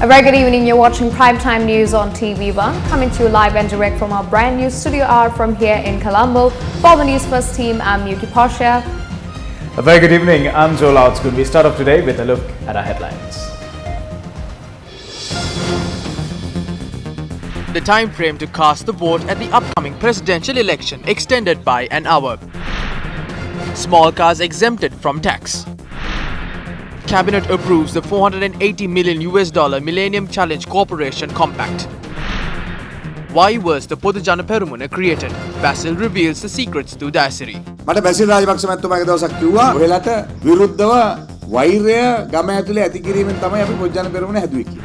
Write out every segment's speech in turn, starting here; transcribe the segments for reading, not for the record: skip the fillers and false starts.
A very good evening. You're watching Primetime News on TV1, coming to you live and direct from our brand new studio hour from here in Colombo. For the Newsfirst team, I'm Yuki Portia. A very good evening. I'm Joel Outsgood. We start off today with a look at our headlines. The time frame to cast the vote at the upcoming presidential election extended by an hour. Small cars exempted from tax. Cabinet approves the $480 million Millennium Challenge Corporation Compact. Why was the Podujana Perumuna created? Basil reveals the secrets to Dasiri. මට බැසිල් රාජපක්ෂ මැතිතුමාගේ දවසක් කිව්වා ඔයාලට විරුද්ධව වෛරය ගම ඇතුලේ ඇති කිරීමෙන් තමයි අපි පොජ්ජන පෙරමුණ හැදුවේ කියලා.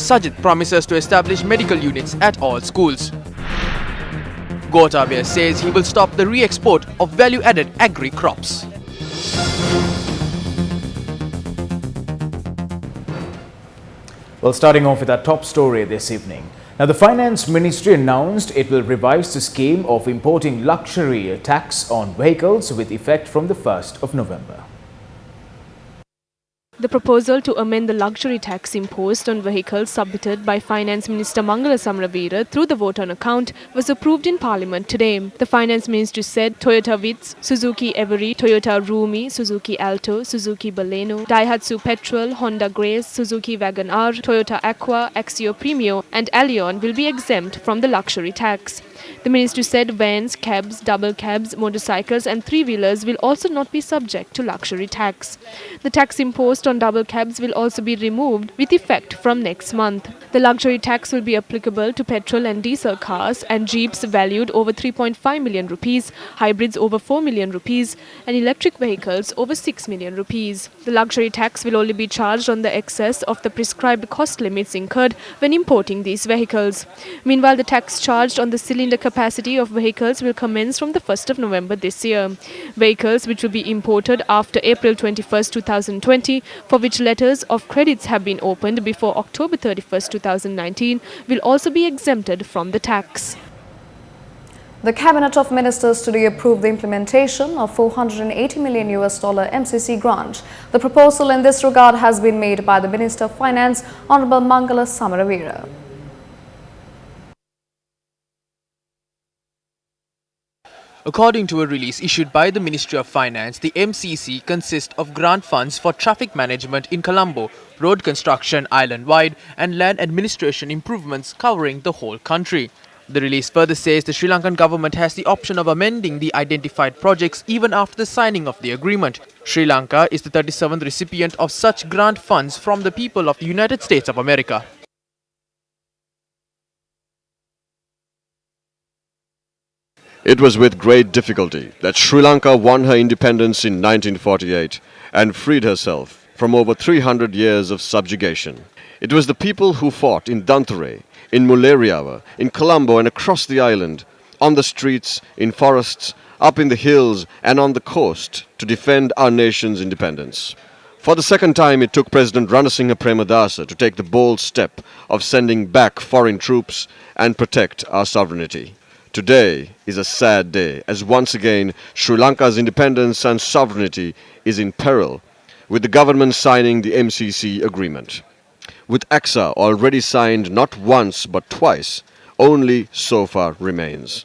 Sajid promises to establish medical units at all schools. Gotabaya says he will stop the re-export of value-added agri crops. Well, starting off with our top story this evening. Now, the Finance Ministry announced it will revise the scheme of importing luxury tax on vehicles with effect from the 1st of November. The proposal to amend the luxury tax imposed on vehicles submitted by Finance Minister Mangala Samaraweera through the vote on account was approved in Parliament today. The Finance Ministry said Toyota Vitz, Suzuki Every, Toyota Rumi, Suzuki Alto, Suzuki Baleno, Daihatsu Petrol, Honda Grace, Suzuki Wagon R, Toyota Aqua, Axio Premio and Allion will be exempt from the luxury tax. The ministry said vans, cabs, double cabs, motorcycles and three-wheelers will also not be subject to luxury tax. The tax imposed on double cabs will also be removed with effect from next month. The luxury tax will be applicable to petrol and diesel cars and jeeps valued over 3.5 million rupees, hybrids over 4 million rupees and electric vehicles over 6 million rupees. The luxury tax will only be charged on the excess of the prescribed cost limits incurred when importing these vehicles. Meanwhile, the tax charged on the cylinder capacity of vehicles will commence from the 1st of November this year. Vehicles which will be imported after April 21st, 2020, for which letters of credits have been opened before October 31st, 2019, will also be exempted from the tax. The Cabinet of Ministers today approved the implementation of $480 million MCC grant. The proposal in this regard has been made by the Minister of Finance, Honorable Mangala Samaraweera. According to a release issued by the Ministry of Finance, the MCC consists of grant funds for traffic management in Colombo, road construction island-wide and land administration improvements covering the whole country. The release further says the Sri Lankan government has the option of amending the identified projects even after the signing of the agreement. Sri Lanka is the 37th recipient of such grant funds from the people of the United States of America. It was with great difficulty that Sri Lanka won her independence in 1948 and freed herself from over 300 years of subjugation. It was the people who fought in Danture, in Mulleriava, in Colombo and across the island, on the streets, in forests, up in the hills and on the coast to defend our nation's independence. For the second time, it took President Ranasinghe Premadasa to take the bold step of sending back foreign troops and protect our sovereignty. Today is a sad day as once again Sri Lanka's independence and sovereignty is in peril with the government signing the MCC agreement. With AXA already signed not once but twice, only SOFA remains.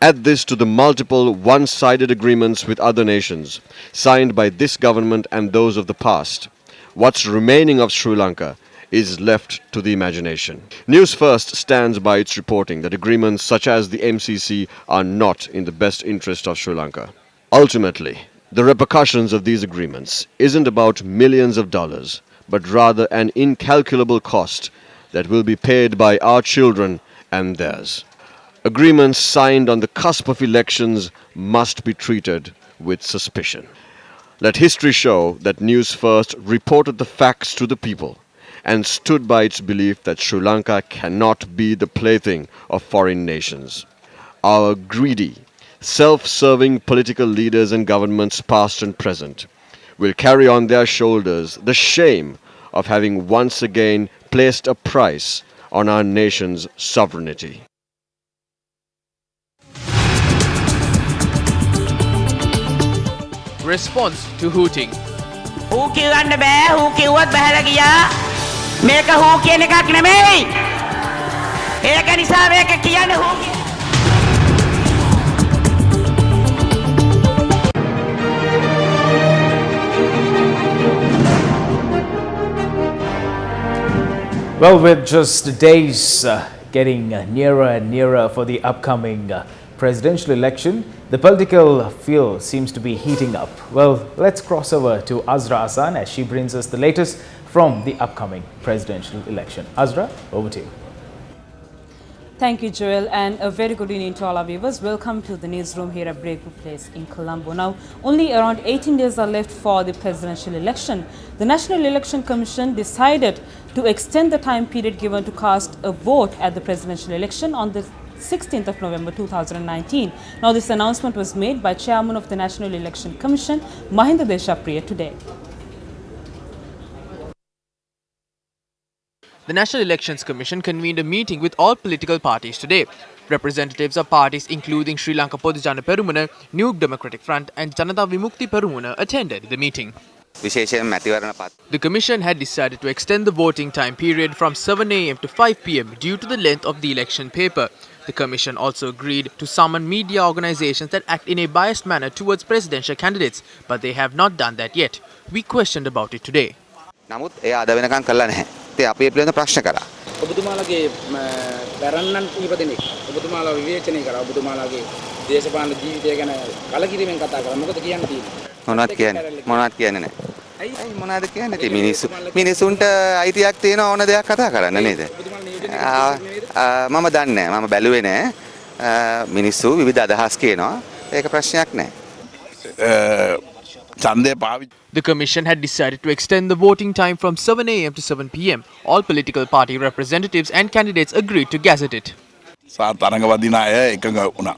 Add this to the multiple one-sided agreements with other nations signed by this government and those of the past. What's remaining of Sri Lanka is left to the imagination. Newsfirst stands by its reporting that agreements such as the MCC are not in the best interest of Sri Lanka. Ultimately, the repercussions of these agreements isn't about millions of dollars, but rather an incalculable cost that will be paid by our children and theirs. Agreements signed on the cusp of elections must be treated with suspicion. Let history show that Newsfirst reported the facts to the people and stood by its belief that Sri Lanka cannot be the plaything of foreign nations. Our greedy, self-serving political leaders and governments past and present will carry on their shoulders the shame of having once again placed a price on our nation's sovereignty. Response to hooting. Who කියන්න බෑ who කිව්වත් බහැලා ගියා මේක හෝ කියන එකක් නෙමෙයි. ඒක නිසා මේක කියන්නේ හෝ කියන Well, with just days getting nearer and nearer for the upcoming presidential election, the political field seems to be heating up. Well, let's cross over to Azra Hassan as she brings us the latest from the upcoming presidential election. Azra, over to you. Thank you, Joel, and a very good evening to all our viewers. Welcome to the newsroom here at Breakthrough Place in Colombo. Now, only around 18 days are left for the presidential election. The National Election Commission decided to extend the time period given to cast a vote at the presidential election on the 16th of November 2019. Now, this announcement was made by Chairman of the National Election Commission, Mahinda Deshapriya, today. The National Elections Commission convened a meeting with all political parties today. Representatives of parties including Sri Lanka Podujana Perumuna, New Democratic Front and Janata Vimukti Perumuna attended the meeting. The Commission had decided to extend the voting time period from 7 am to 5 pm due to the length of the election paper. The Commission also agreed to summon media organizations that act in a biased manner towards presidential candidates, but they have not done that yet. We questioned about it today. අපි ඒ පිළිබඳව ප්‍රශ්න කරා. ඔබතුමාලගේ පැරණන් කීප දෙනෙක් ඔබතුමාලා විවේචනය කරා. ඔබතුමාලාගේ දේශපාලන ජීවිතය ගැන කලකිරීමෙන් කතා කරා. මොකද කියන්න තියෙන්නේ? මොනවද කියන්නේ නැහැ. ඇයි මොනවද කියන්නේ? මිනිසුන්ට අයිතියක් තියෙන ඕන දෙයක් කතා කරන්න නේද? මම දන්නේ නැහැ. මම බැලුවේ නැහැ. මිනිස්සු විවිධ අදහස් කියනවා. ඒක ප්‍රශ්නයක් නැහැ. The Commission had decided to extend the voting time from 7 am to 7 pm. All political party representatives and candidates agreed to gazette it. තරඟවදින අය එකඟ වුණා.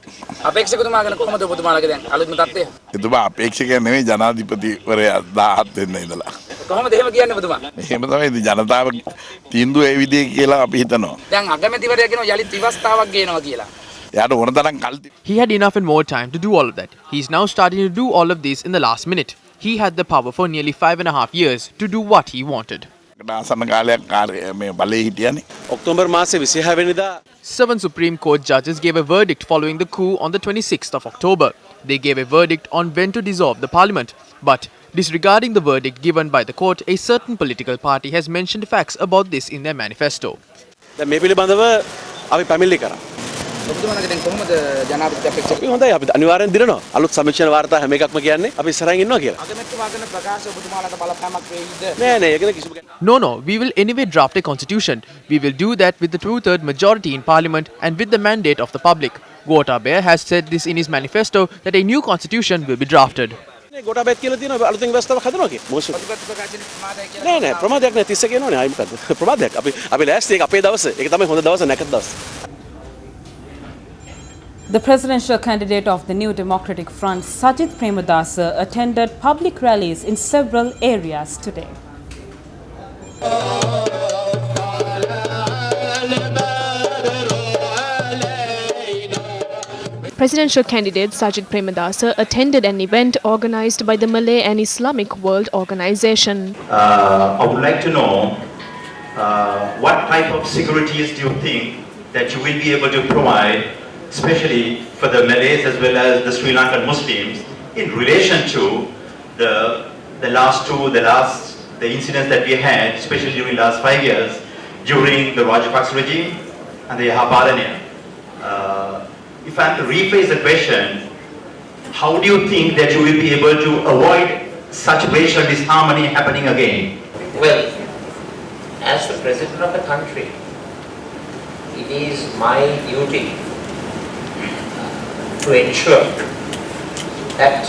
අපේක්ෂකතුමා ගැන කොහොමද ඔබතුමාලගේ දැන් අලුත්ම තත්ත්වය? එතුමා අපේක්ෂකයා නෙවෙයි ජනාධිපතිවරයා 17 වෙනිදා ඉඳලා. කොහොමද එහෙම කියන්නේ ඔබතුමා? එහෙම තමයි ඉතින් ජනතාව තීන්දුව ඒ විදිහේ කියලා අපි හිතනවා. දැන් අගමැතිවරයා කියනවා යලිත් විවස්ථාවක් ගේනවා කියලා. He had enough and more time to do all of that. He is now starting to do all of this in the last minute. He had the power for nearly 5.5 years to do what he wanted. Seven Supreme Court judges gave a verdict following the coup on the 26th of October. They gave a verdict on when to dissolve the parliament. But disregarding the verdict given by the court, a certain political party has mentioned facts about this in their manifesto. ඔබතුමාලගේ දැන් කොහොමද ජනාධිපති අපේක්ෂක? අපි හොඳයි අපි අනිවාර්යෙන් දිනනවා. අලුත් සමීක්ෂණ වාර්තා හැම එකක්ම කියන්නේ අපි ඉස්සරහින් ඉන්නවා කියලා. අගමැතිතුමා කරන ප්‍රකාශ ඔබතුමාලට බලපෑමක් වෙයිද? නෑ ඒක කිසිම No, we will anyway draft a constitution. We will do that with the 2/3 majority in parliament and with the mandate of the public. Gotabaya has said this in his manifesto that a new constitution will be drafted. ගොඩාබෙත් කියලා තියෙනවා අලුතින් ව්‍යවස්ථාවක් හදනවා කියලා. මොකද නෑ ප්‍රමාදයක් නෑ 30 කියනෝනේ ආයි මොකද්ද? ප්‍රමාදයක්. අපි ලෑස්ති ඒක අපේ දවස. ඒක තමයි හොඳ දවස නැකත් දවස. The presidential candidate of the New Democratic Front, Sajith Premadasa, attended public rallies in several areas today. Presidential candidate Sajith Premadasa attended an event organized by the Malay and Islamic World Organization. I would like to know what type of securities do you think that you will be able to provide, especially for the Malays as well as the Sri Lankan Muslims, in relation to the incidents that we had, especially during the last 5 years, during the Rajapaksa regime and the Yahapadania. If I have to rephrase the question, how do you think that you will be able to avoid such racial disharmony happening again? Well, as the President of the country, it is my duty to ensure that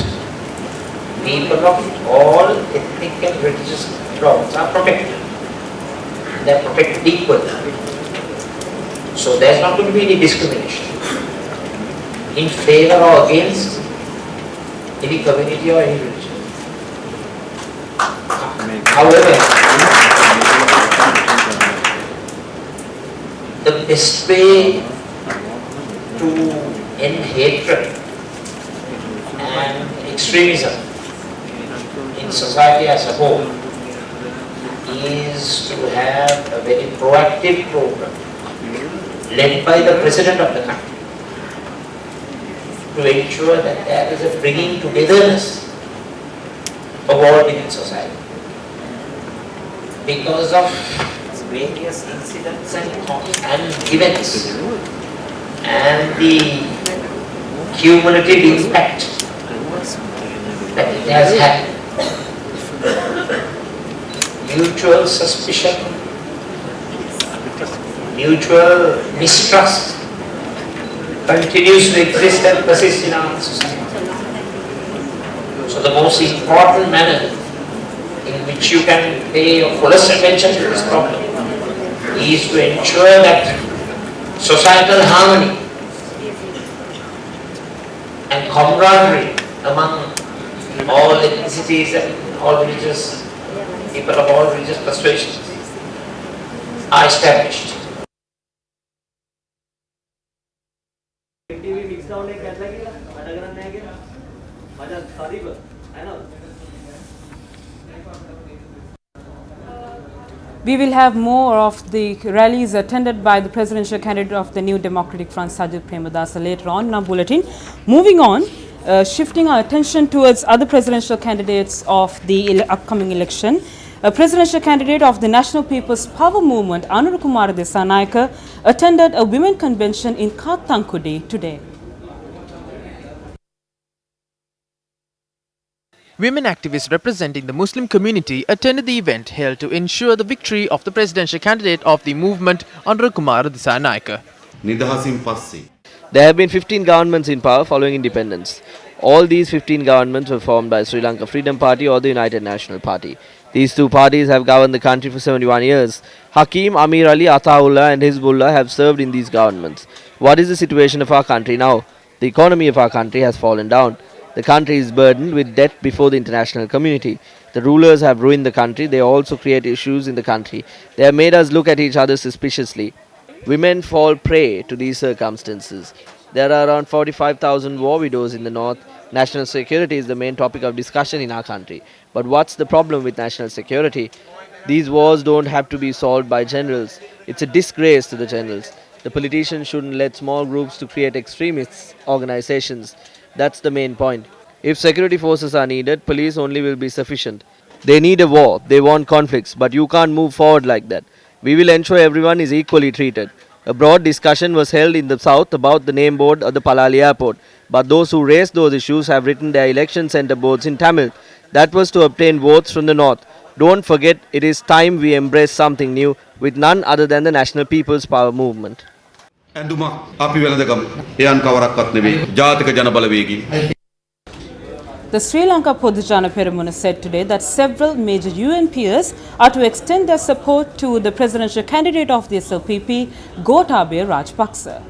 people of all ethnic and religious grounds are protected. They are protected equally. So there is not going to be any discrimination in favor or against any community or any religion. However, the best way to end hatred and extremism in society as a whole is to have very proactive program led by the President of the country to ensure that there is a bringing togetherness of all within society. Because of various incidents and events and the cumulative impact that it has had, mutual suspicion, mutual mistrust continues to exist and persist in our society. So the most important manner in which you can pay your fullest attention to this problem is to ensure that societal harmony and camaraderie among all ethnicities and all religious people of all religious persuasions are established. We will have more of the rallies attended by the presidential candidate of the New Democratic Front, Sajid Premadasa, later on in our bulletin. Moving on, shifting our attention towards other presidential candidates of the upcoming election. A presidential candidate of the National People's Power Movement, Anurukumara Desanayake, attended a women convention in Kathankudi today. Women activists representing the Muslim community attended the event held to ensure the victory of the presidential candidate of the movement, Anurukumara Desanayake. There have been 15 governments in power following independence. All these 15 governments were formed by Sri Lanka Freedom Party or the United National Party. These two parties have governed the country for 71 years. Hakim, Amir Ali, Ataullah and Hizbullah have served in these governments. What is the situation of our country now? The economy of our country has fallen down. The country is burdened with debt before the international community. The rulers have ruined the country. They also create issues in the country. They have made us look at each other suspiciously. Women fall prey to these circumstances. There are around 45,000 war widows in the north. National security is the main topic of discussion in our country. But what's the problem with national security? These wars don't have to be solved by generals. It's a disgrace to the generals. The politicians shouldn't let small groups to create extremist organizations. That's the main point. If security forces are needed, police only will be sufficient. They need a war, they want conflicts, but you can't move forward like that. We will ensure everyone is equally treated. A broad discussion was held in the south about the name board of the Palali airport, but those who raised those issues have written their election center boards in Tamil. That was to obtain votes from the north. Don't forget, it is time we embrace something new with none other than the National People's Power Movement. The Sri Lanka Podujana Peramuna said today that several major UN peers are to extend their support to the presidential candidate of the SLPP, Gotabaya Rajapaksa.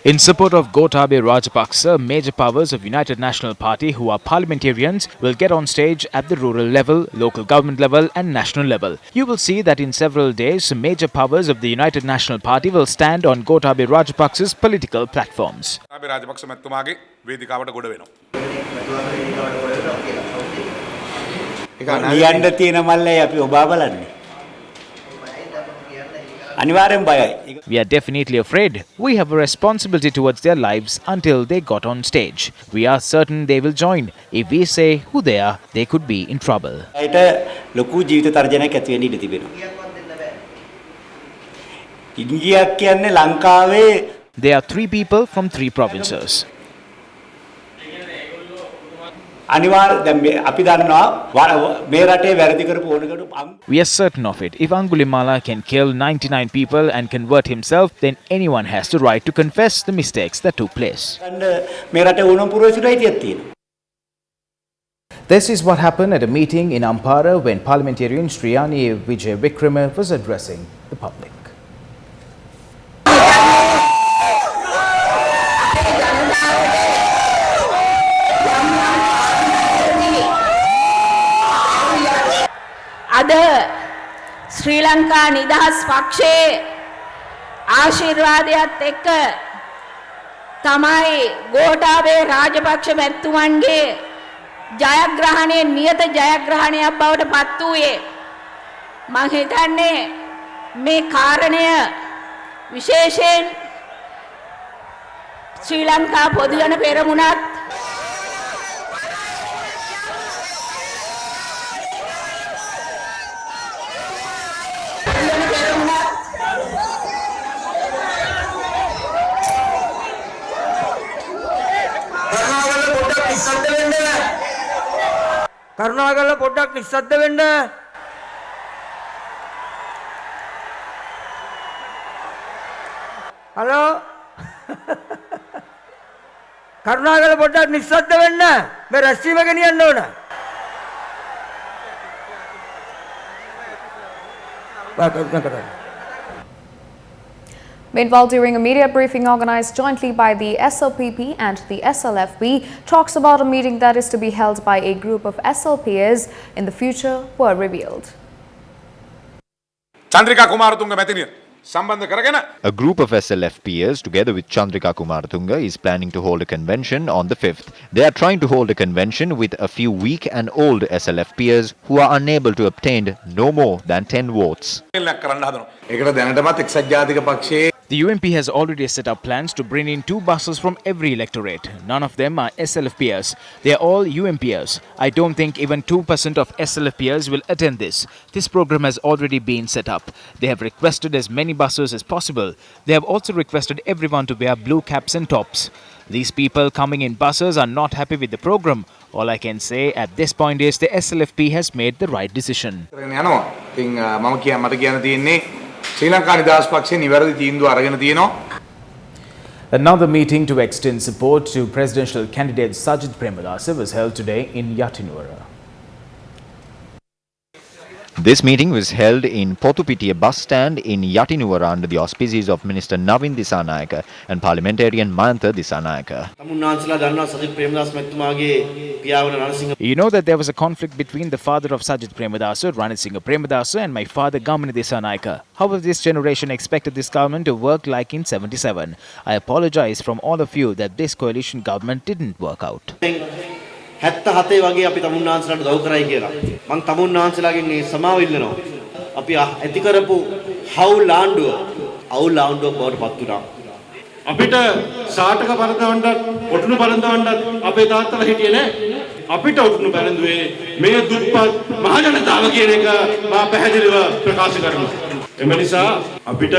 In support of Gotabaya Rajapaksa, major powers of United National Party who are parliamentarians will get on stage at the rural level, local government level and national level. You will see that in several days, major powers of the United National Party will stand on Gotabaya Rajapaksa's political platforms. We are definitely afraid. We have a responsibility towards their lives until they got on stage. We are certain they will join. If we say who they are, they could be in trouble. There are 3 people from 3 provinces. We are certain of it. If Angulimala can kill 99 people and convert himself, then anyone has the right to confess the mistakes that took place. This is what happened at a meeting in Ampara when parliamentarian Sriyani Vijay Vikrama was addressing the public. අද ශ්‍රී ලංකා නිදහස් පක්ෂයේ ආශිර්වාදයත් එක්ක තමයි ගෝඨාභය රාජපක්ෂ මැතිතුමන්ගේ ජයග්‍රහණයේ නියත ජයග්‍රහණයක් බවට පත් වූයේ මම හිතන්නේ මේ කාරණය විශේෂයෙන් ශ්‍රී ලංකා පොදු ජන පෙරමුණත් කරුණාකරලා පොඩ්ඩක් නිස්සද්ද වෙන්න. හලෝ කරුණාකරලා පොඩ්ඩක් නිස්සද්ද වෙන්න. මේ රැස්වීම ගෙනියන්න ඕන. Meanwhile, during a media briefing organized jointly by the SLPP and the SLFP, talks about a meeting that is to be held by a group of SLPers in the future were revealed. Chandrika Kumaratunga මැතිණිය සම්බන්ධ කරගෙන A group of SLFPers together with Chandrika Kumaratunga is planning to hold a convention on the 5th. They are trying to hold a convention with a few weak and old SLFPers who are unable to obtain no more than 10 votes. ඒකට දැනටමත් එක්සත් ජාතික පක්ෂයේ The UMP has already set up plans to bring in 2 buses from every electorate. None of them are SLFPers. They are all UMPers. I don't think even 2% of SLFPers will attend this. This program has already been set up. They have requested as many buses as possible. They have also requested everyone to wear blue caps and tops. These people coming in buses are not happy with the program. All I can say at this point is the SLFP has made the right decision. යනවා. ඉතින් මම මට කියන්න තියෙන්නේ ශ්‍රී ලංකා නිදහස් පක්ෂයේ නිවැරදි තීන්දුව අරගෙන තියෙනවා. Another meeting to extend support to presidential candidate Sajid Premadasa was held today in Yatinwara. This meeting was held in Potupitiya bus stand in Yatinuwara under the auspices of Minister Navin Disanayaka and parliamentarian Mayantha Disanayaka. You know that there was a conflict between the father of Sajid Premadasa, Ranasinghe Premadasa, and my father Gamini Disanayaka. How has this generation expected this government to work like in 77? I apologize from all of you that this coalition government didn't work out. 77 වගේ අපි තමුන්නාන්සලාට උදව් කරයි කියලා. මම තමුන්නාන්සලාගෙන් මේ සමාව ඉල්ලනවා. අපි ඇති කරපු අවුල් ආණ්ඩුව බවට පත් වුණා. අපිට සාටක පරදවන්නත් ඔටුනු පරදවන්නත් අපේ තාත්තලා හිටියේ නෑ. අපිට ඔටුනු පරදුවේ මේ දුප්පත් මහ ජනතාව කියන එක මා පැහැදිලිව ප්‍රකාශ කරනවා. එම නිසා අපිට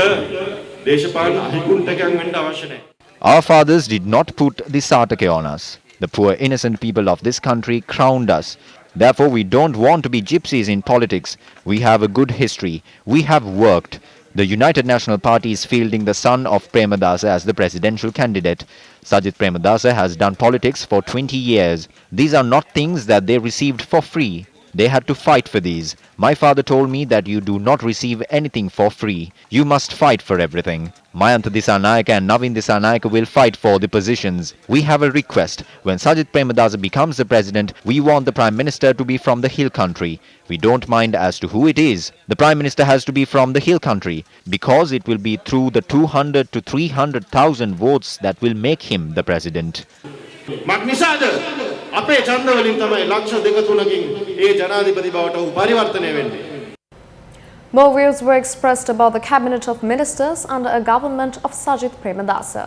දේශපාලන අහිගුන්තකයන් වෙන්න අවශ්‍ය නෑ. Our fathers did not put the Satake on us. The poor innocent people of this country crowned us. Therefore, we don't want to be gypsies in politics. We have a good history. We have worked. The United National Party is fielding the son of Premadasa as the presidential candidate. Sajid Premadasa has done politics for 20 years. These are not things that they received for free. They had to fight for these. My father told me that you do not receive anything for free. You must fight for everything. Mayantha Disanayaka and Navin Disanayaka will fight for the positions. We have a request. When Sajid Premadasa becomes the president, we want the Prime Minister to be from the hill country. We don't mind as to who it is. The Prime Minister has to be from the hill country because it will be through the 200 to 300,000 votes that will make him the president. අපේ ඡන්ද වලින් තමයි ලක්ෂ 2-3කින් ඒ ජනාධිපති බවට උ පරිවර්තනය වෙන්නේ. More views were expressed about the cabinet of ministers under a government of Sajid Premadasa.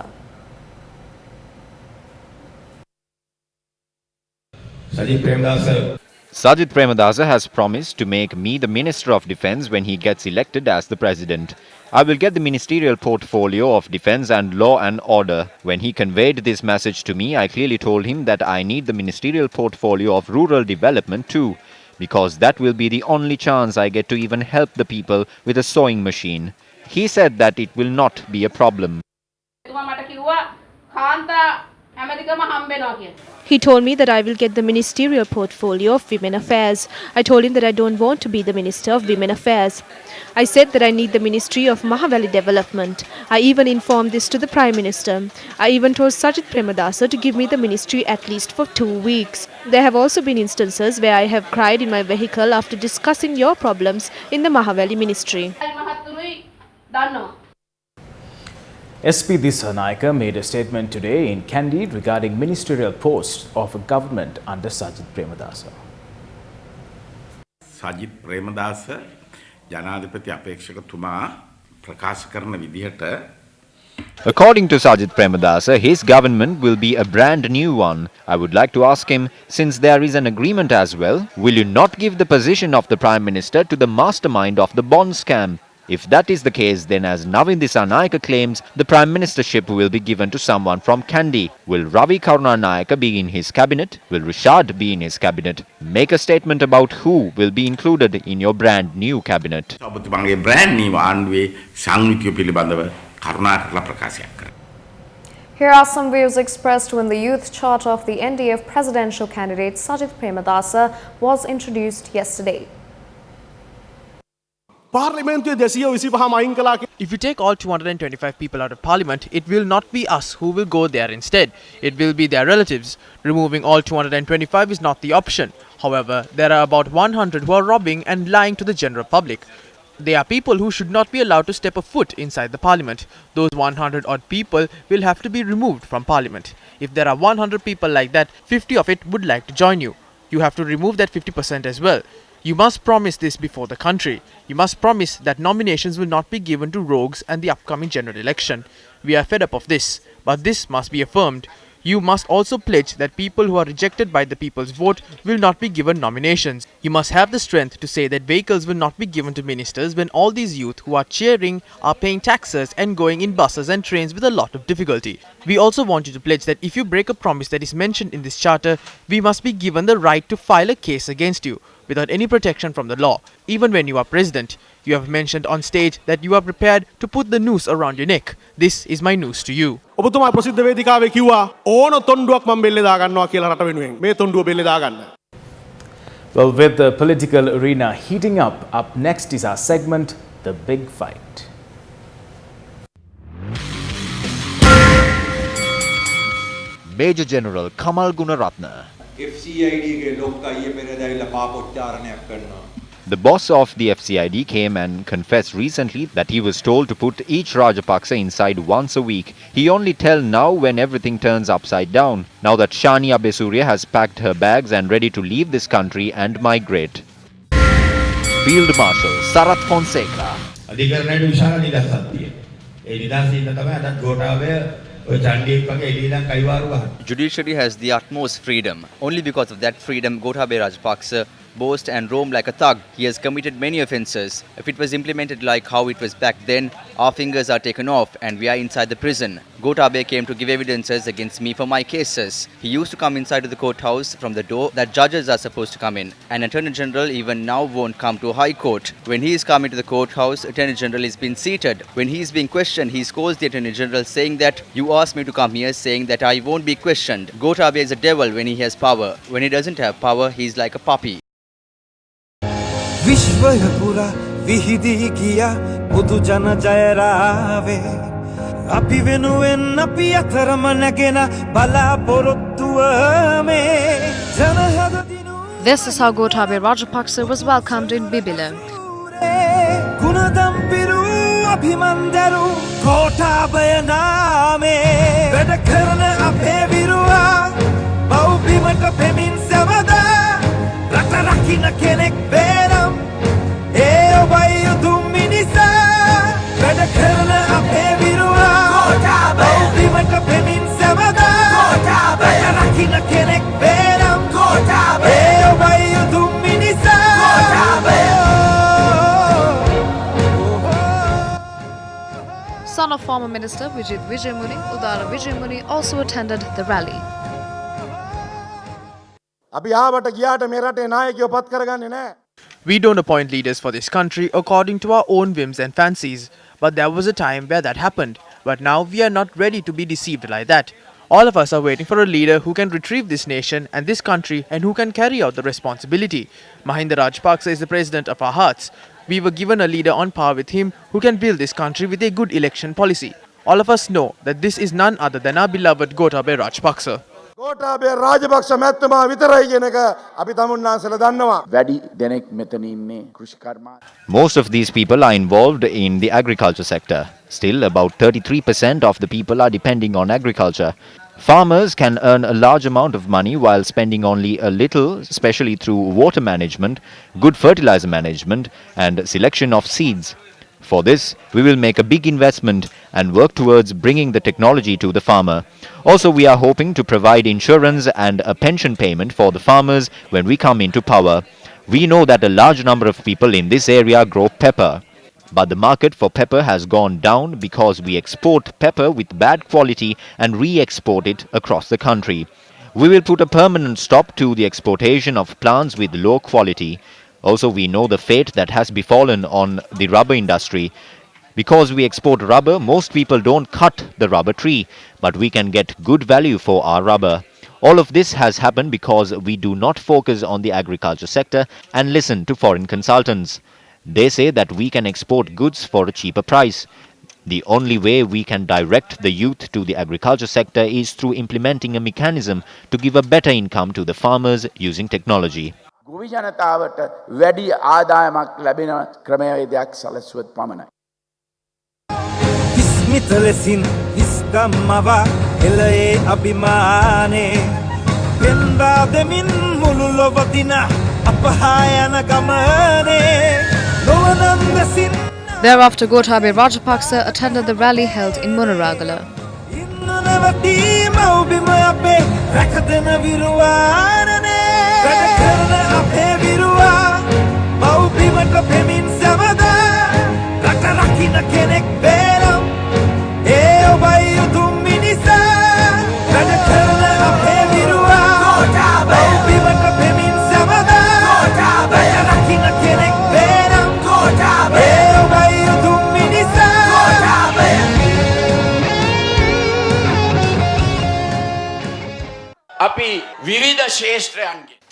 Sajid Premadasa has promised to make me the Minister of Defence when he gets elected as the President. I will get the ministerial portfolio of Defence and Law and Order. When he conveyed this message to me, I clearly told him that I need the ministerial portfolio of Rural Development too, because that will be the only chance I get to even help the people with a sewing machine. He said that it will not be a problem. He told me that I will get the ministerial portfolio of Women Affairs. I told him that I don't want to be the Minister of Women Affairs. I said that I need the Ministry of Mahavali Development. I even informed this to the Prime Minister. I even told Sajid Premadasa to give me the ministry at least for 2 weeks. There have also been instances where I have cried in my vehicle after discussing your problems in the Mahavali ministry. SP Dissanayake made a statement today in Candide regarding ministerial posts of a government under Sajith Premadasa. Sajith Premadasa ජනාධිපති අපේක්ෂකතුමා ප්‍රකාශ කරන විදිහට According to Sajith Premadasa, his government will be a brand new one. I would like to ask him, since there is an agreement as well, will you not give the position of the Prime Minister to the mastermind of the bond scam? If that is the case, then as Navin Dissanayake claims, the Prime Ministership will be given to someone from Kandy. Will Ravi Karunanayake be in his cabinet? Will Rishad be in his cabinet? Make a statement about who will be included in your brand new cabinet. ඔබතුමාගේ brand new ආණ්ඩුවේ සංයුතිය පිළිබඳව කරුණාකරලා ප්‍රකාශයක් කරන්න. Here are some views expressed when the youth charter of the NDF presidential candidate Sajith Premadasa was introduced yesterday. If you take all 225 people out of parliament, it will not be us who will go there instead. It will be their relatives. Removing all 225 is not the option. However, there are about 100 who are robbing and lying to the general public. They are people who should not be allowed to step a foot inside the parliament. Those 100 odd people will have to be removed from parliament. If there are 100 people like that, 50 of it would like to join you. You have to remove that 50% as well. You must promise this before the country. You must promise that nominations will not be given to rogues and the upcoming general election. We are fed up of this, but this must be affirmed. You must also pledge that people who are rejected by the people's vote will not be given nominations. You must have the strength to say that vehicles will not be given to ministers when all these youth who are cheering are paying taxes and going in buses and trains with a lot of difficulty. We also want you to pledge that if you break a promise that is mentioned in this charter, we must be given the right to file a case against you without any protection from the law. Even when you are president, you have mentioned on stage that you are prepared to put the noose around your neck. This is my noose to you. ඔබතුමා ප්‍රසිද්ධ වේදිකාවේ කිව්වා ඕන තොණ්ඩුවක් මම බෙල්ලේ දාගන්නවා කියලා රට වෙනුවෙන්. මේ තොණ්ඩුව බෙල්ලේ දාගන්න. Well, with the political arena heating up next is our segment, The Big Fight. Major General Kamal Gunaratne. FCID ලොක්කා ඊයේ පෙරේදා ඇවිල්ලා පාපොච්චාරණයක් කරනවා. The boss of the FCID came and confessed recently that he was told to put each Rajapaksa inside once a week. He only tell now when everything turns upside down. Now that Shani Abesurya has packed her bags and ready to leave this country and migrate. Field Marshal Sarath Fonseca. අධිකරණයට විශාල නිදහසක් තියෙනවා. ඒ නිදහසින් තමයි අද ගෝඨාභය ඔය චණ්ඩියෙක් වගේ එළියදන් කයිවාරු ගහනවා. Judiciary has the utmost freedom. Only because of that freedom, Gotabaya Rajapaksa boast and roam like a thug. He has committed many offences. If it was implemented like how it was back then, our fingers are taken off and we are inside the prison. Gotabaya came to give evidences against me for my cases. He used to come inside of the courthouse from the door that judges are supposed to come in. An Attorney General even now won't come to High Court. When he is coming to the courthouse, Attorney General is being seated. When he is being questioned, he scolds the Attorney General saying that you asked me to come here, saying that I won't be questioned. Gotabaya is a devil when he has power. When he doesn't have power, he is like a puppy. විශ්වය පුරා විහිදී ගියා බුදු ජන ජයරාවේ අපි වෙනුවෙන් අපි අතරම නැගෙන බලාපොරොත්තුව මේ ජනහද දිනු. This is how Gotabaya Rajapaksa was welcomed in Bibile. ගුණදම් පිරු අභිමන්දරු Gotabaya නාමේ වැඩ කරන අපේ විරුවා බෞද්ධිමට පෙමින් සවදා රට රකින්න කෙනෙක් බේරම් ඒ ඔබයි උතුම් මිනිසා වැඩ කරන අපේ විරුවා බෞද්ධිමට පෙමින් සවදා රට රකින්න කෙනෙක් බේරම් ඒ ඔබයි උතුම් මිනිසා. Son of former Minister Vijit Vijayamuni, Udara Vijayamuni also attended the rally. We don't appoint leaders for this country according to our own whims and fancies. But there was a time where that happened. But now we are not ready to be deceived like that. All of us are waiting for a leader who can retrieve this nation and this country and who can carry out the responsibility. Mahinda Rajapaksa is the president of our hearts. We were given a leader on par with him who can build this country with a good election policy. All of us know that this is none other than our beloved Gotabaya Rajapaksa. Gotabaya Rajapaksa මැතිතුමා විතරයි කියන එක අපි තමුන්නාන්සලා දන්නවා. වැඩි දෙනෙක් මෙතන ඉන්නේ කෘෂිකර්මා. Most of these people are involved in the agriculture sector. Still, about 33% of the people are depending on agriculture. Farmers can earn a large amount of money while spending only a little, especially through water management, good fertilizer management, and selection of seeds. For this, we will make a big investment and work towards bringing the technology to the farmer. Also, we are hoping to provide insurance and a pension payment for the farmers when we come into power. We know that a large number of people in this area grow pepper. But the market for pepper has gone down because we export pepper with bad quality and re-export it across the country. We will put a permanent stop to the exportation of plants with low quality. Also, we know the fate that has befallen on the rubber industry. Because we export rubber, most people don't cut the rubber tree, but we can get good value for our rubber. All of this has happened because we do not focus on the agriculture sector and listen to foreign consultants. They say that we can export goods for a cheaper price. The only way we can direct the youth to the agriculture sector is through implementing a mechanism to give a better income to the farmers using technology. ගොවි ජනතාවට වැඩි ආදායමක් ලැබෙන ක්‍රමවේදයක් සැලසුවොත් පමණයි. විස්මිත ලෙසින් විස්දම්මව එළයේ අභිමානේ පෙන්වා දෙමින් මුළු ලොව දින අපහා යන ගමනේ නොවනම් දෙසින්. Thereafter, Gotabaya Rajapaksa attended the rally held in Munaragala. නැවතී මව්බිම අපේ රැකදෙන විරුවානනේ වැඩ කරන අපේ විරුවා මව්බිමට පෙමින් සැවදා රට රකින්න කෙනෙක් බේරම් ඒ ඔබයි උතුම් මිනිසා වැඩ කරන අපේ විරුවා මව්බිමට පෙමින් සැවදා රට රකින්න කෙනෙක් බේරම් ඒ ඔබයි උතුම් මිනිසා.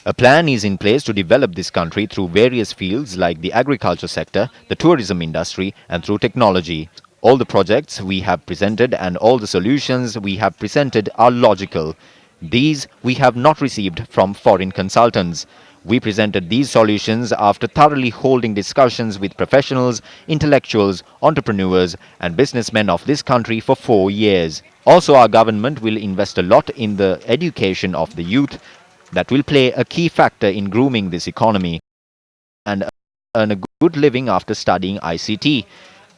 A plan is in place to develop this country through various fields like the agriculture sector, the tourism industry, and through technology. All the projects we have presented and all the solutions we have presented are logical. These we have not received from foreign consultants. We presented these solutions after thoroughly holding discussions with professionals, intellectuals, entrepreneurs, and businessmen of this country for 4 years. Also, our government will invest a lot in the education of the youth that will play a key factor in grooming this economy and earn a good living after studying ICT.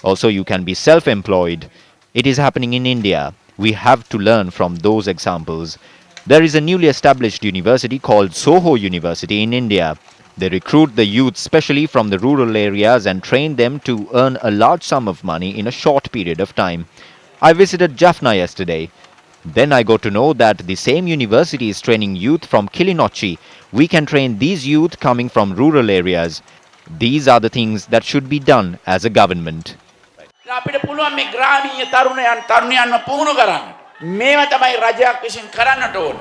Also, you can be self-employed. It is happening in India. We have to learn from those examples. There is a newly established university called Soho University in India. They recruit the youth especially from the rural areas and train them to earn a large sum of money in a short period of time. I visited Jaffna yesterday. Then I got to know that the same university is training youth from Kilinochchi. We can train these youth coming from rural areas. These are the things that should be done as a government. අපිට පුළුවන් මේ ග්‍රාමීය තරුණයන්ව පුහුණු කරන්න. මේවා තමයි රජයක් විසින් කරන්නට ඕන.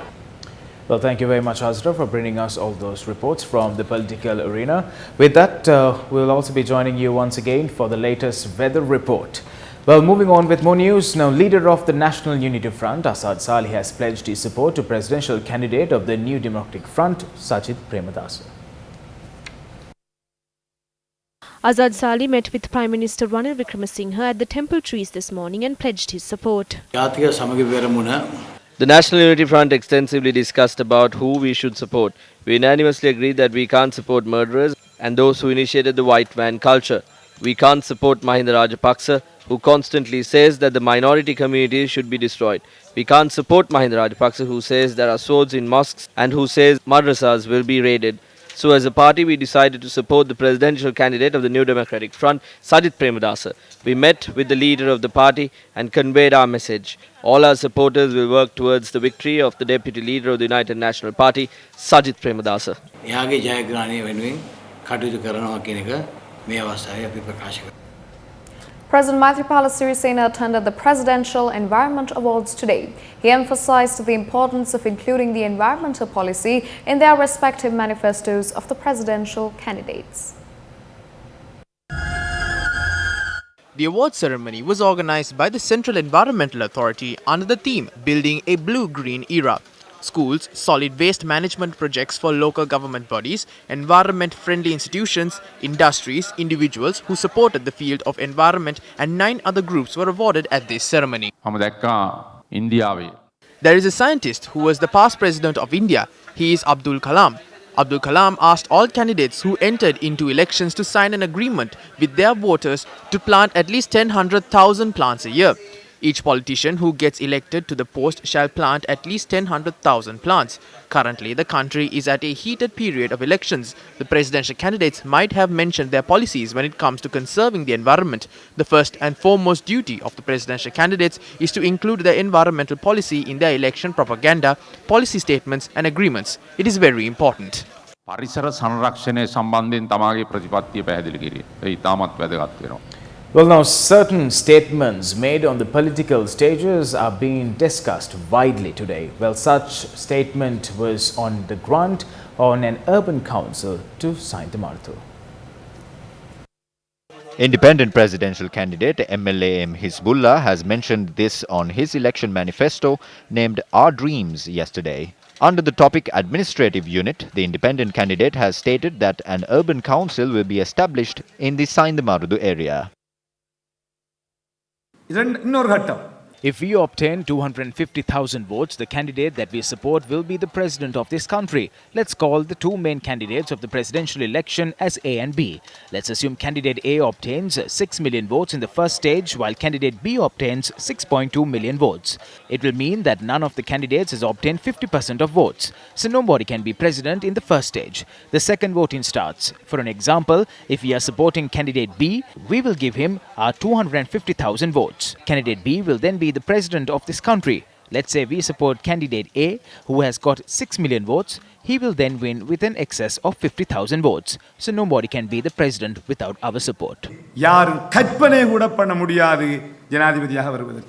Well, thank you very much, Azra, for bringing us all those reports from the political arena. With that, we'll also be joining you once again for the latest weather report. Well, moving on with more news. Now, leader of the National Unity Front, Asad Salih, has pledged his support to presidential candidate of the New Democratic Front, Sajid Premadasa. Azad Salih met with Prime Minister Ranil Wickremesinghe at the Temple Trees this morning and pledged his support. The National Unity Front extensively discussed about who we should support. We unanimously agreed that we can't support murderers and those who initiated the white van culture. We can't support Mahinda Rajapaksa, who constantly says that the minority communities should be destroyed. We can't support Mahinda Rajapaksa, who says there are swords in mosques and who says madrasas will be raided. So as a party, we decided to support the presidential candidate of the New Democratic Front, Sajid Premadasa. We met with the leader of the party and conveyed our message. All our supporters will work towards the victory of the deputy leader of the United National Party, Sajid Premadasa. President Maithripala Sirisena attended the Presidential Environment Awards today. He emphasized the importance of including the environmental policy in their respective manifestos of the presidential candidates. The award ceremony was organized by the Central Environmental Authority under the theme Building a Blue-Green Era. schools, solid waste management projects for local government bodies, environment-friendly institutions, industries, individuals who supported the field of environment, and 9 other groups were awarded at this ceremony. There is a scientist who was the past president of India. He is Abdul Kalam. Abdul Kalam asked all candidates who entered into elections to sign an agreement with their voters to plant at least 100,000 plants a year. Each politician who gets elected to the post shall plant at least 100,000 plants. Currently, the country is at a heated period of elections. The presidential candidates might have mentioned their policies when it comes to conserving the environment. The first and foremost duty of the presidential candidates is to include their environmental policy in their election propaganda, policy statements and agreements. It is very important. පරිසර සංරක්ෂණය සම්බන්ධයෙන් තමාගේ ප්‍රතිපත්තිය පැහැදිලි කිරීම. ඒ ඉතාමත් වැදගත් වෙනවා. Well, now certain statements made on the political stages are being discussed widely today. Well, such statement was on the grant on an urban council to Saint Marthu. Independent presidential candidate MLAM Hizbullah has mentioned this on his election manifesto named Our Dreams yesterday. Under the topic Administrative Unit, the independent candidate has stated that an urban council will be established in the Saint Marthu area. If we obtain 250,000 votes, the candidate that we support will be the president of this country. Let's call the two main candidates of the presidential election as A and B. Let's assume candidate A obtains 6 million votes in the first stage, while candidate B obtains 6.2 million votes. It will mean that none of the candidates has obtained 50% of votes, so nobody can be president in the first stage. The second voting starts. For an example, if we are supporting candidate B, we will give him our 250,000 votes. Candidate B will then be the president of this country. Let's say we support candidate A, who has got 6 million votes. He will then win with an excess of 50,000 votes. So nobody can be the president without our support.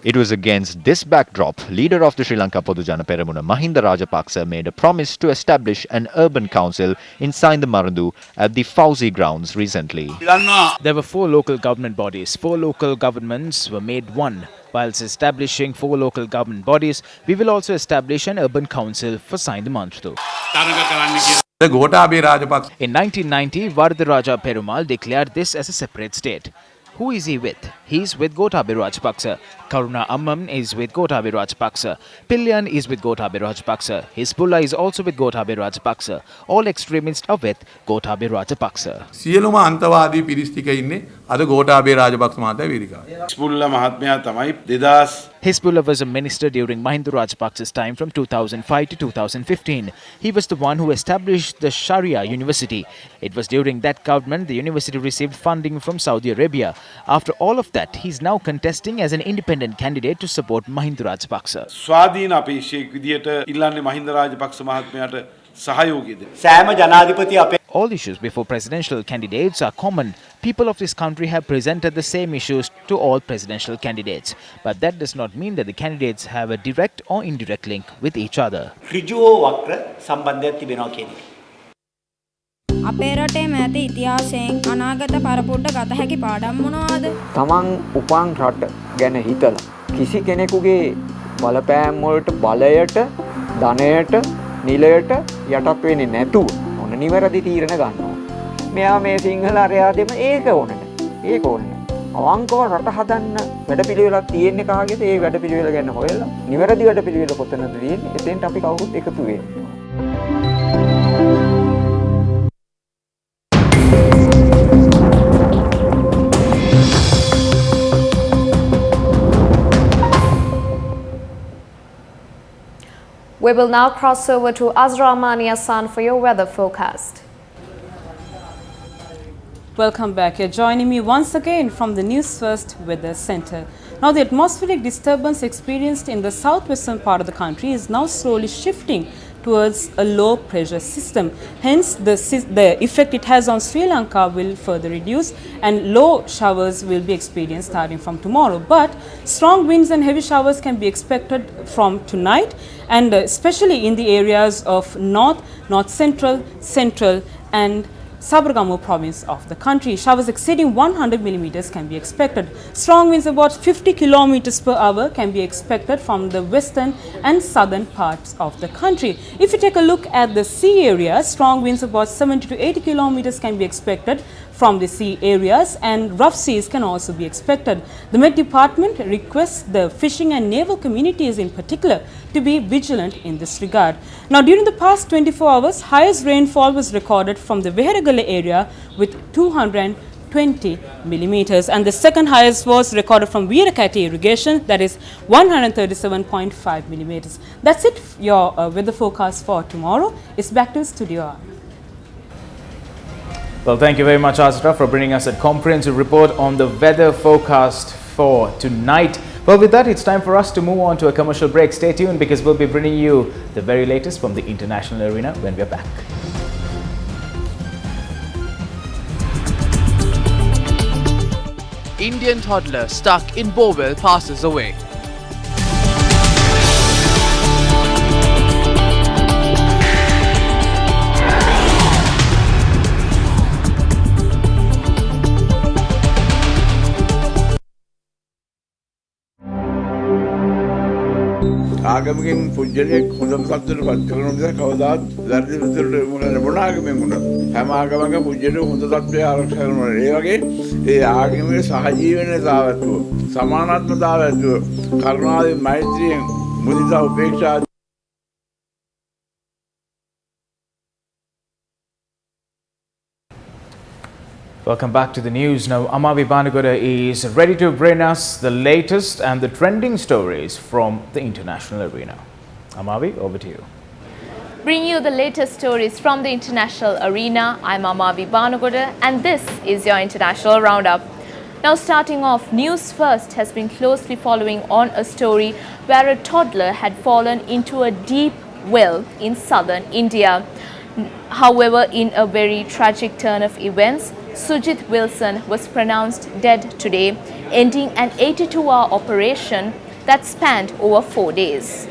It was against this backdrop, leader of the Sri Lanka Podujana Peramuna Mahinda Rajapaksa made a promise to establish an urban council in Saint Marthu at the Fauzi grounds recently. There were 4 local government bodies. 4 local governments were made one. Whilst establishing 4 local government bodies, we will also establish an urban council for Saint Marthu. In 1990, Vardaraja Perumal declared this as a separate state. Who is he with? He is with Gotabaya Rajapaksa. Karuna Amman is with Gotabaya Rajapaksa. Pilyan is with Gotabaya Rajapaksa. Hizbullah is also with Gotabaya Rajapaksa. All extremists are with Gotabaya Rajapaksa. සියලුම අන්තවාදී පිරිස් ටික ඉන්නේ අද ගෝඨාභය රාජපක්ෂ මහතා වේදිකාව. Hezbollah මහත්මයා තමයි 2000 Hizbullah was a minister during Mahinda Rajapaksa's time from 2005 to 2015. He was the one who established the Sharia University. It was during that government the university received funding from Saudi Arabia. After all of that, he is now contesting as an independent candidate to support Mahinda Rajapaksa. ස්වාධීන අපේක්ෂයෙක් විදියට ඉල්ලන්නේ මහින්ද රාජපක්ෂ මහත්මයාට සහයෝගයද? සෑම ජනාධිපති අපේ All issues before presidential candidates are common. People of this country have presented the same issues to all presidential candidates. But that does not mean that the candidates have a direct or indirect link with each other. ඍජුව වක්‍ර සම්බන්ධයක් තිබෙනවා කියන එක. අපේ රටේ මෑත ඉතිහාසයෙන් අනාගත පරපුරට ගත හැකි පාඩම් මොනවාද? තමන් උපන් රට ගැන හිතලා කිසි කෙනෙකුගේ බලපෑම් වලට බලයට ධනයට නිලයට යටත් වෙන්නේ නැතුව ඔන්න නිවැරදි තීරණ ගන්නවා. මෙයා මේ සිංහල අරයාදෙම ඒක ඕනේ. ඒක ඕනේ. අවංකව රට හදන්න වැඩපිළිවෙලක් තියෙන්නේ කාගේද? ඒ වැඩපිළිවෙල ගැන හොයලා නිවැරදි වැඩපිළිවෙල කොතනද තියෙන්නේ? එතෙන්ට අපි කවුරුත් එකතු වෙනවා. We will now cross over to Azra Amani Hassan for your weather forecast. Welcome back. You're joining me once again from the Newsfirst Weather Center. Now, the atmospheric disturbance experienced in the southwestern part of the country is now slowly shifting towards a low pressure system. Hence, the effect it has on Sri Lanka will further reduce and low showers will be experienced starting from tomorrow. But strong winds and heavy showers can be expected from tonight, and especially in the areas of north, north central, central and Sabaragamu province of the country. Showers exceeding 100 millimeters can be expected. Strong winds about 50 kilometers per hour can be expected from the western and southern parts of the country. If you take a look at the sea area, strong winds about 70 to 80 kilometers can be expected from the sea areas, and rough seas can also be expected. The Met Department requests the fishing and naval communities in particular to be vigilant in this regard. Now, during the past 24 hours, highest rainfall was recorded from the Veheragala area with 220 millimeters, and the second highest was recorded from Veerakati irrigation, that is 137.5 millimeters. That's it, your weather forecast for tomorrow. It's back to studio. Well, thank you very much, Asra, for bringing us a comprehensive report on the weather forecast for tonight. Well, with that, it's time for us to move on to a commercial break. Stay tuned because we'll be bringing you the very latest from the international arena when we're back. Indian toddler stuck in bowel passes away. ආගමකින් පුජ්‍යලයක් හොඳම සත්‍යයට පත් කරන නිසා කවදාත් වැරදි විතරට මොන ආගමෙන් වුණත් හැම ආගමක පුජ්‍යලයක් හොඳ සත්‍යය ආරක්ෂා කරනවා. ඒ වගේ ඒ ආගමේ සහජීවනතාවතු සමානාත්මතාවතු කරුණාවෙන් මෛත්‍රියෙන් මුදිතා උපේක්ෂා. Welcome back to the news. Now, Amavi Banagoda is ready to bring us the latest and the trending stories from the international arena. Amavi, over to you. Bring you the latest stories from the international arena. I'm Amavi Banagoda and this is your international roundup. Now, starting off, News First has been closely following on a story where a toddler had fallen into a deep well in southern India. However, in a very tragic turn of events, Sujit Wilson was pronounced dead today, ending an 82-hour operation that spanned over 4 days.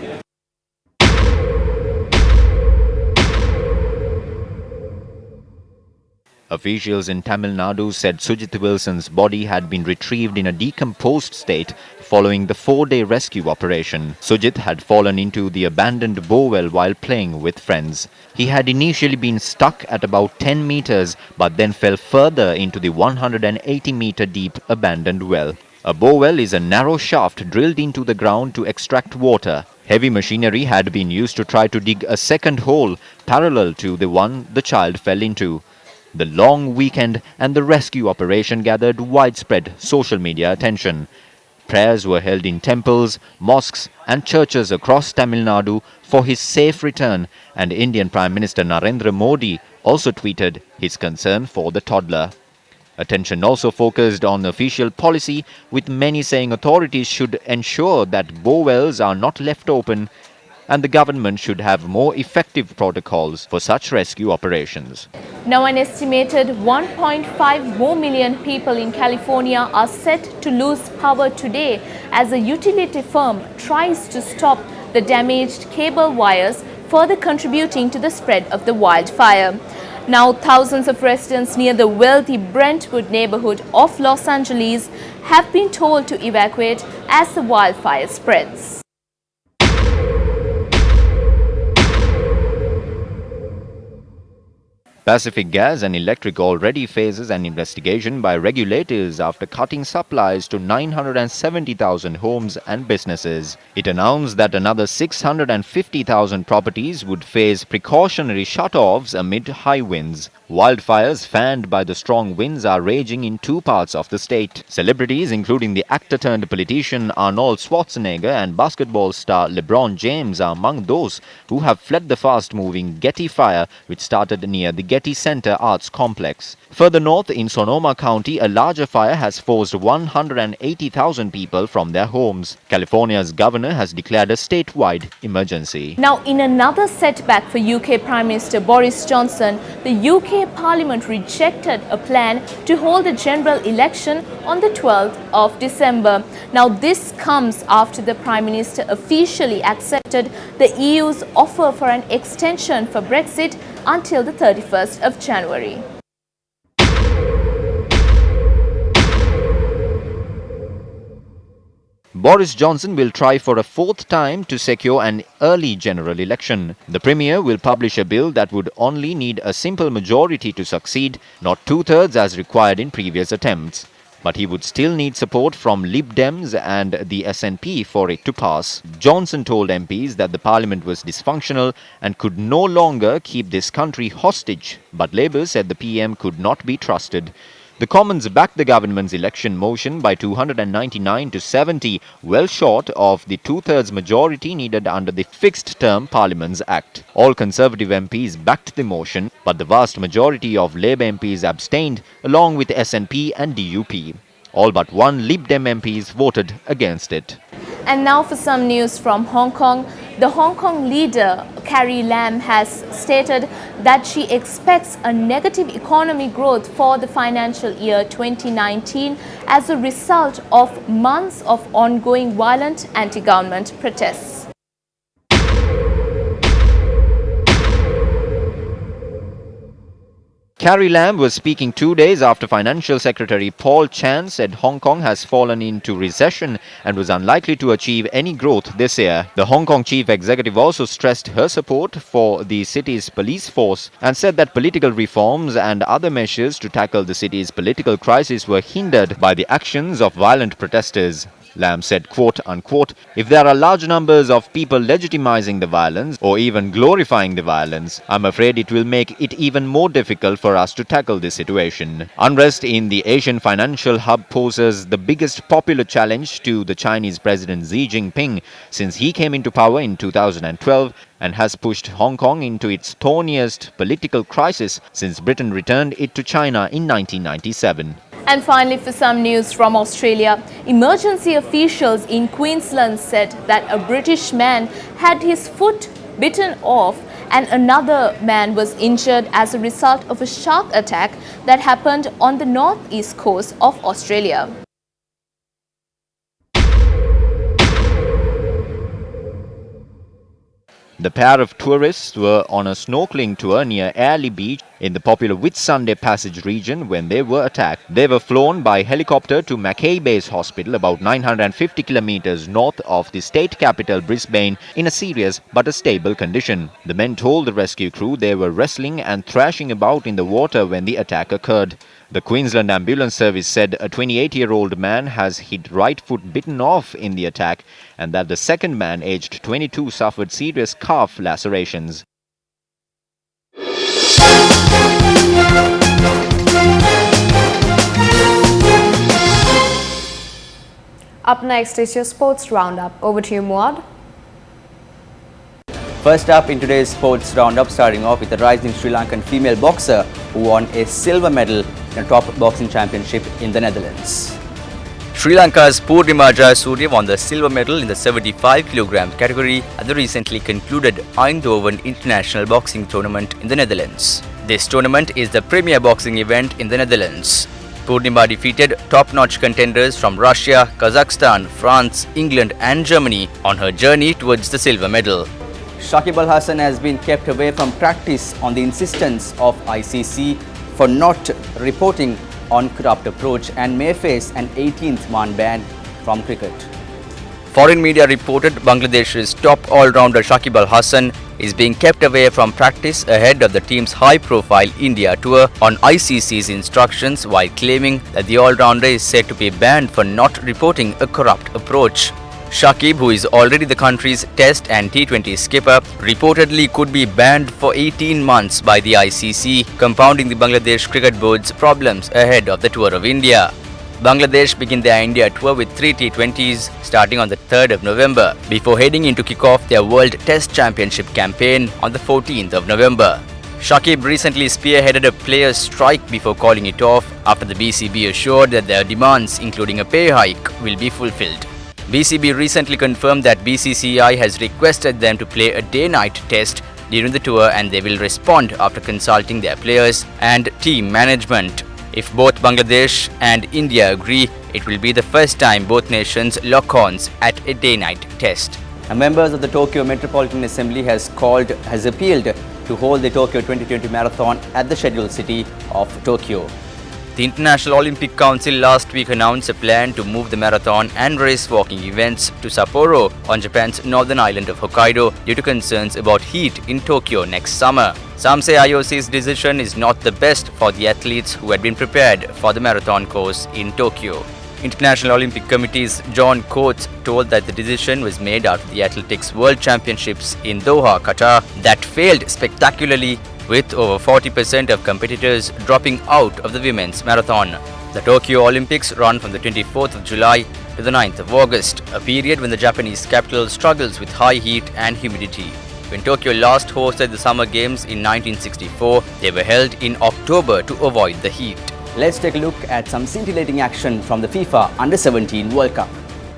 Officials in Tamil Nadu said Sujit Wilson's body had been retrieved in a decomposed state following the 4-day rescue operation. Sujit had fallen into the abandoned bowel while playing with friends. He had initially been stuck at about 10 meters but then fell further into the 180-meter deep abandoned well. A bowel is a narrow shaft drilled into the ground to extract water. Heavy machinery had been used to try to dig a second hole parallel to the one the child fell into. The long weekend and the rescue operation gathered widespread social media attention. Prayers were held in temples, mosques and churches across Tamil Nadu for his safe return, and Indian Prime Minister Narendra Modi also tweeted his concern for the toddler. Attention also focused on official policy, with many saying authorities should ensure that bowels are not left open and the government should have more effective protocols for such rescue operations. Now, an estimated 1.5 more million people in California are set to lose power today as a utility firm tries to stop the damaged cable wires, further contributing to the spread of the wildfire. Now, thousands of residents near the wealthy Brentwood neighborhood of Los Angeles have been told to evacuate as the wildfire spreads. Pacific Gas and Electric already faces an investigation by regulators after cutting supplies to 970,000 homes and businesses. It announced that another 650,000 properties would face precautionary shutoffs amid high winds. Wildfires fanned by the strong winds are raging in 2 parts of the state. Celebrities including the actor-turned-politician Arnold Schwarzenegger and basketball star LeBron James are among those who have fled the fast-moving Getty fire, which started near the Getty Center Arts Complex. Further north in Sonoma County, a larger fire has forced 180,000 people from their homes. California's governor has declared a statewide emergency. Now, in another setback for UK Prime Minister Boris Johnson, the UK Parliament rejected a plan to hold a general election on the 12th of December. Now, this comes after the Prime Minister officially accepted the EU's offer for an extension for Brexit until the 31st of January. Boris Johnson will try for a fourth time to secure an early general election. The Premier will publish a bill that would only need a simple majority to succeed, not two-thirds as required in previous attempts. But he would still need support from Lib Dems and the SNP for it to pass. Johnson told MPs that the parliament was dysfunctional and could no longer keep this country hostage. But Labour said the PM could not be trusted. The Commons backed the government's election motion by 299 to 70, well short of the two-thirds majority needed under the Fixed-Term Parliaments Act. All Conservative MPs backed the motion, but the vast majority of Labour MPs abstained, along with SNP and DUP. All but one Lib Dem MPs voted against it. And now for some news from Hong Kong. The Hong Kong leader, Carrie Lam, has stated that she expects a negative economy growth for the financial year 2019 as a result of months of ongoing violent anti-government protests. Carrie Lam was speaking 2 days after Financial Secretary Paul Chan said Hong Kong has fallen into recession and was unlikely to achieve any growth this year. The Hong Kong chief executive also stressed her support for the city's police force and said that political reforms and other measures to tackle the city's political crisis were hindered by the actions of violent protesters. Lam said, quote unquote, if there are large numbers of people legitimizing the violence or even glorifying the violence, I'm afraid it will make it even more difficult for us to tackle this situation. Unrest in the Asian financial hub poses the biggest popular challenge to the Chinese President Xi Jinping since he came into power in 2012 and has pushed Hong Kong into its thorniest political crisis since Britain returned it to China in 1997. And finally, for some news from Australia, emergency officials in Queensland said that a British man had his foot bitten off and another man was injured as a result of a shark attack that happened on the northeast coast of Australia. The pair of tourists were on a snorkeling tour near Airlie Beach in the popular Whitsunday Passage region when they were attacked. They were flown by helicopter to Mackay Base Hospital about 950 kilometers north of the state capital Brisbane in a serious but a stable condition. The men told the rescue crew they were wrestling and thrashing about in the water when the attack occurred. The Queensland Ambulance Service said a 28-year-old man has his right foot bitten off in the attack and that the second man, aged 22, suffered serious calf lacerations. Up next is your sports roundup. Over to you, Muad. First up in today's sports roundup, starting off with a rising Sri Lankan female boxer who won a silver medal in a top boxing championship in the Netherlands. Sri Lanka's Purnima Jayasuriya won the silver medal in the 75 kg category at the recently concluded Eindhoven International Boxing Tournament in the Netherlands. This tournament is the premier boxing event in the Netherlands. Purnima defeated top-notch contenders from Russia, Kazakhstan, France, England and Germany on her journey towards the silver medal. Shakib Al Hasan has been kept away from practice on the insistence of ICC for not reporting on corrupt approach and may face an 18th-man ban from cricket. Foreign media reported Bangladesh's top all-rounder Shakib Al Hasan is being kept away from practice ahead of the team's high-profile India tour on ICC's instructions, while claiming that the all-rounder is said to be banned for not reporting a corrupt approach. Shakib, who is already the country's Test and T20 skipper, reportedly could be banned for 18 months by the ICC, compounding the Bangladesh Cricket Board's problems ahead of the tour of India. Bangladesh begin their India tour with 3 T20s starting on the 3rd of November, before heading in to kick off their World Test Championship campaign on the 14th of November. Shakib recently spearheaded a players' strike before calling it off after the BCB assured that their demands, including a pay hike, will be fulfilled. BCB recently confirmed that BCCI has requested them to play a day-night test during the tour and they will respond after consulting their players and team management. If both Bangladesh and India agree, it will be the first time both nations lock horns at a day-night test. Members of the Tokyo Metropolitan Assembly has appealed to hold the Tokyo 2020 Marathon at the scheduled city of Tokyo. The International Olympic Council last week announced a plan to move the marathon and race walking events to Sapporo on Japan's northern island of Hokkaido due to concerns about heat in Tokyo next summer. Some say IOC's decision is not the best for the athletes who had been prepared for the marathon course in Tokyo. International Olympic Committee's John Coates told that the decision was made after the Athletics World Championships in Doha, Qatar, that failed spectacularly, with over 40% of competitors dropping out of the women's marathon. The Tokyo Olympics run from the 24th of July to the 9th of August, a period when the Japanese capital struggles with high heat and humidity. When Tokyo last hosted the Summer Games in 1964, they were held in October to avoid the heat. Let's take a look at some scintillating action from the FIFA Under-17 World Cup.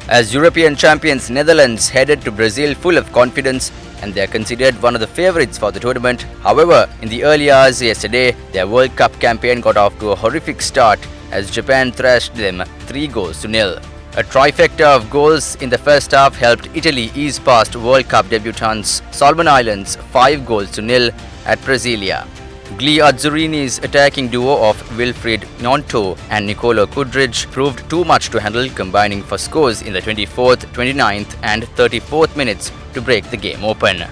As European champions, Netherlands headed to Brazil full of confidence, and they are considered one of the favourites for the tournament. However, in the early hours yesterday, their World Cup campaign got off to a horrific start as Japan thrashed them 3-0. A trifecta of goals in the first half helped Italy ease past World Cup debutants Solomon Islands 5-0 at Brasilia. Gli Azzurrini's attacking duo of Wilfried Gnonto and Nicolo Kudric proved too much to handle, combining for scores in the 24th, 29th and 34th minutes to break the game open.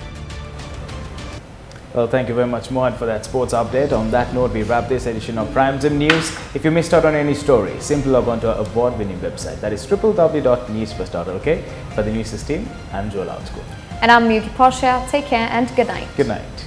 Well, thank you very much, Mohan, for that sports update. On that note, we wrap this edition of Prime Time News. If you missed out on any story, simply log on to our award-winning website. That is www.newsfirst.lk. For the Newsfirst team, I'm Joel Outscourt. And I'm Miyuki Portia. Take care and good night. Good night.